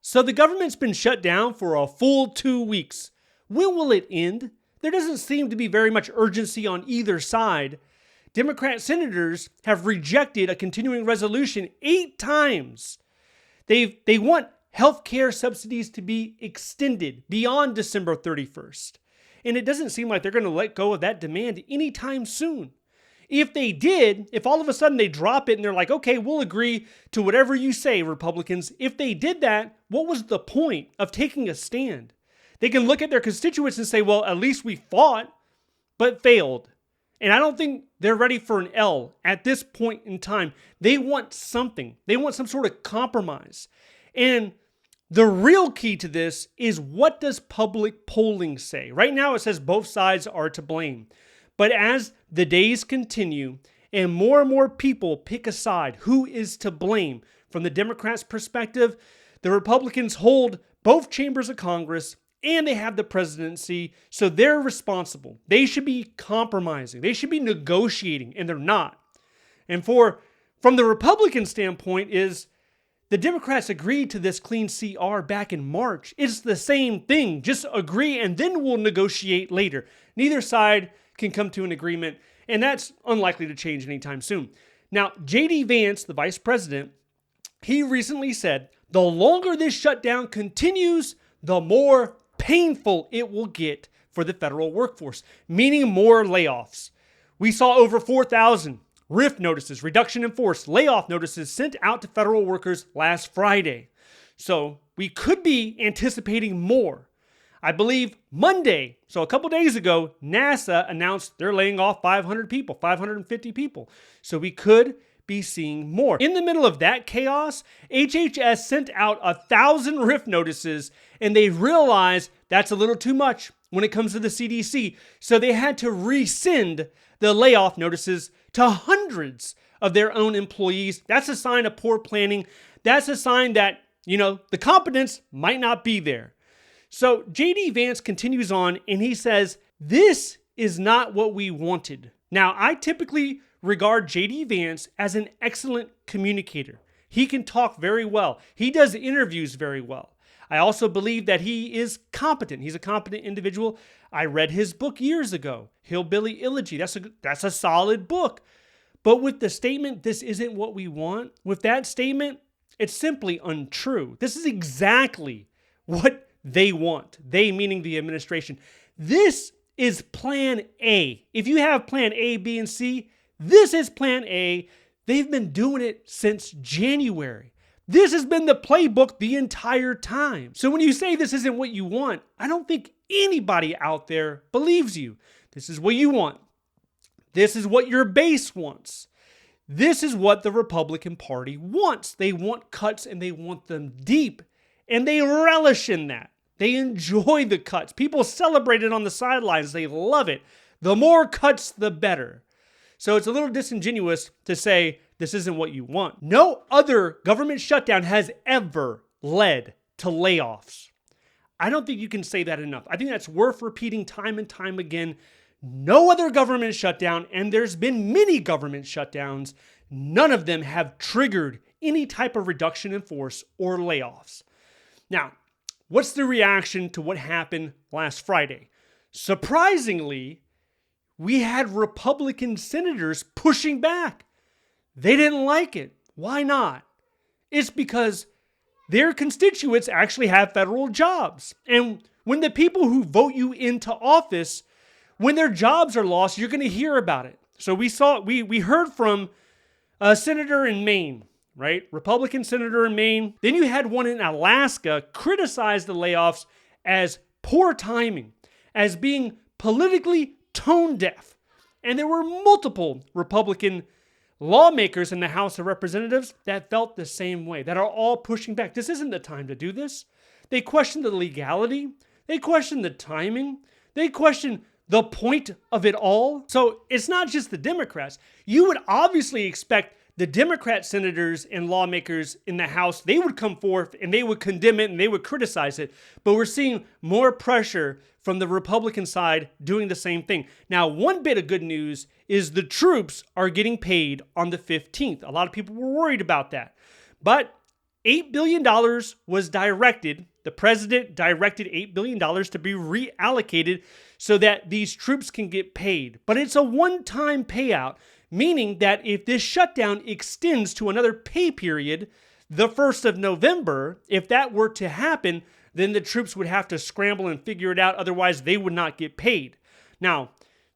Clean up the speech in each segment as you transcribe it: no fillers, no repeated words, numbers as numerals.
So the government's been shut down for a full 2 weeks. When will it end? There doesn't seem to be very much urgency on either side. Democrat senators have rejected a continuing resolution 8 times. They want health care subsidies to be extended beyond December 31st. And it doesn't seem like they're going to let go of that demand anytime soon. If they did, if all of a sudden they drop it and they're like, okay, we'll agree to whatever you say, Republicans. If they did that, what was the point of taking a stand? They can look at their constituents and say, well, at least we fought, but failed. And I don't think they're ready for an L at this point in time. They want something. They want some sort of compromise. And the real key to this is, what does public polling say? Right now it says both sides are to blame. But as the days continue and more people pick a side, who is to blame? From the Democrats' perspective, the Republicans hold both chambers of Congress and they have the presidency, so they're responsible. They should be compromising. They should be negotiating, and they're not. And from the Republican standpoint is, the Democrats agreed to this clean CR back in March. It's the same thing. Just agree and then we'll negotiate later. Neither side can come to an agreement, and that's unlikely to change anytime soon. Now, J.D. Vance, the vice president, he recently said, the longer this shutdown continues, the more painful it will get for the federal workforce, meaning more layoffs. We saw over 4,000 RIF notices, reduction in force, layoff notices sent out to federal workers last Friday. So we could be anticipating more. I believe Monday, so a couple days ago, NASA announced they're laying off 500 people, 550 people. So we could be seeing more. In the middle of that chaos, HHS sent out 1,000 RIF notices, and they realized that's a little too much when it comes to the CDC. So they had to rescind the layoff notices to hundreds of their own employees. That's a sign of poor planning. That's a sign that, the competence might not be there. So J.D. Vance continues on and he says, this is not what we wanted. Now, I typically regard J.D. Vance as an excellent communicator. He can talk very well. He does interviews very well. I also believe that he is competent. He's a competent individual. I read his book years ago, Hillbilly Elegy. That's a solid book. But with the statement, this isn't what we want, with that statement, it's simply untrue. This is exactly what they want. They meaning the administration. This is plan A. If you have plan A, B, and C, this is plan A. They've been doing it since January. This has been the playbook the entire time. So when you say this isn't what you want, I don't think anybody out there believes you. This is what you want. This is what your base wants. This is what the Republican Party wants. They want cuts and they want them deep. And they relish in that. They enjoy the cuts. People celebrate it on the sidelines. They love it. The more cuts, the better. So it's a little disingenuous to say this isn't what you want. No other government shutdown has ever led to layoffs. I don't think you can say that enough. I think that's worth repeating time and time again. No other government shutdown, and there's been many government shutdowns, none of them have triggered any type of reduction in force or layoffs. Now, what's the reaction to what happened last Friday? Surprisingly, we had Republican senators pushing back. They didn't like it. Why not? It's because their constituents actually have federal jobs. And when the people who vote you into office, when their jobs are lost, you're going to hear about it. So we heard from a senator in Maine, right? Republican senator in Maine. Then you had one in Alaska criticize the layoffs as poor timing, as being politically tone deaf. And there were multiple Republican lawmakers in the House of Representatives that felt the same way, that are all pushing back. This isn't the time to do this. They question the legality. They question the timing. They question the point of it all. So it's not just the Democrats. You would obviously expect the Democrat senators and lawmakers in the House, they would come forth and they would condemn it and they would criticize it. But we're seeing more pressure from the Republican side doing the same thing. Now, one bit of good news is the troops are getting paid on the 15th. A lot of people were worried about that. But $8 billion was directed. The president directed $8 billion to be reallocated so that these troops can get paid. But it's a one-time payout, meaning that if this shutdown extends to another pay period, the 1st of November, if that were to happen, then the troops would have to scramble and figure it out. Otherwise, they would not get paid. Now,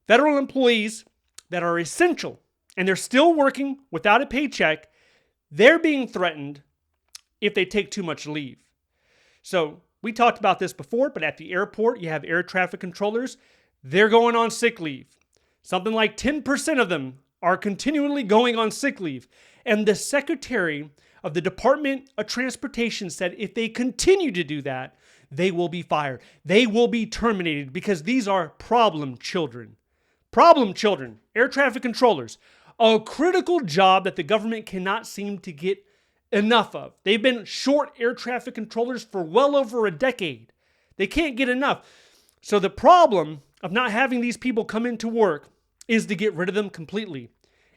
federal employees that are essential and they're still working without a paycheck, they're being threatened if they take too much leave. So we talked about this before, but at the airport, you have air traffic controllers. They're going on sick leave. Something like 10% of them are continually going on sick leave. And the Secretary of the Department of Transportation said if they continue to do that, they will be fired. They will be terminated because these are problem children. Problem children, air traffic controllers, a critical job that the government cannot seem to get enough of. They've been short air traffic controllers for well over a decade. They can't get enough. So the problem of not having these people come into work is to get rid of them completely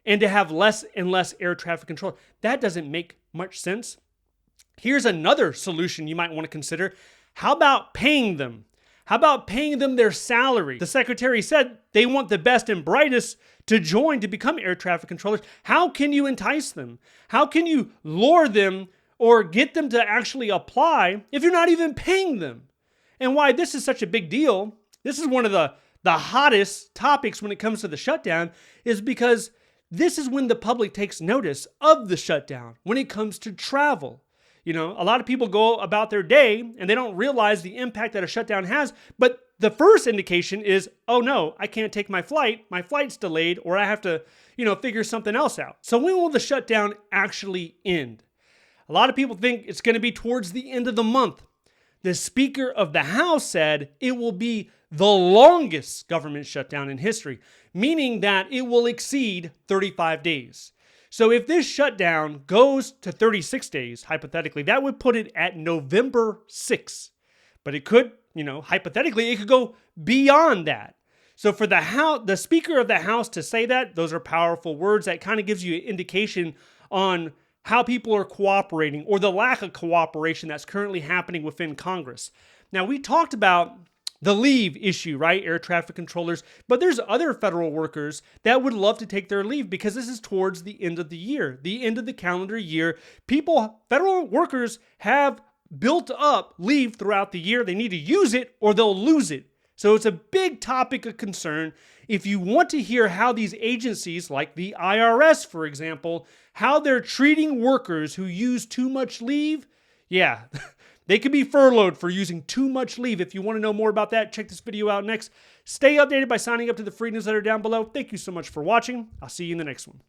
and to have less and less air traffic control. That doesn't make much sense. Here's another solution you might want to consider. How about paying them? How about paying them their salary? The secretary said they want the best and brightest to join to become air traffic controllers. How can you entice them? How can you lure them or get them to actually apply if you're not even paying them? And why this is such a big deal, this is one of the hottest topics when it comes to the shutdown, is because this is when the public takes notice of the shutdown when it comes to travel. You know, a lot of people go about their day and they don't realize the impact that a shutdown has. But the first indication is, oh no, I can't take my flight. My flight's delayed, or I have to, figure something else out. So when will the shutdown actually end? A lot of people think it's going to be towards the end of the month. The Speaker of the House said it will be the longest government shutdown in history, meaning that it will exceed 35 days. So if this shutdown goes to 36 days, hypothetically, that would put it at November 6th. But it could, hypothetically, it could go beyond that. So for the Speaker of the House to say that, those are powerful words. That kind of gives you an indication on how people are cooperating or the lack of cooperation that's currently happening within Congress. Now, we talked about the leave issue, right? Air traffic controllers. But there's other federal workers that would love to take their leave because this is towards the end of the year, the end of the calendar year. Federal workers have built up leave throughout the year. They need to use it or they'll lose it. So it's a big topic of concern. If you want to hear how these agencies, like the IRS, for example, how they're treating workers who use too much leave, yeah, they could be furloughed for using too much leave. If you want to know more about that, check this video out next. Stay updated by signing up to the free newsletter down below. Thank you so much for watching. I'll see you in the next one.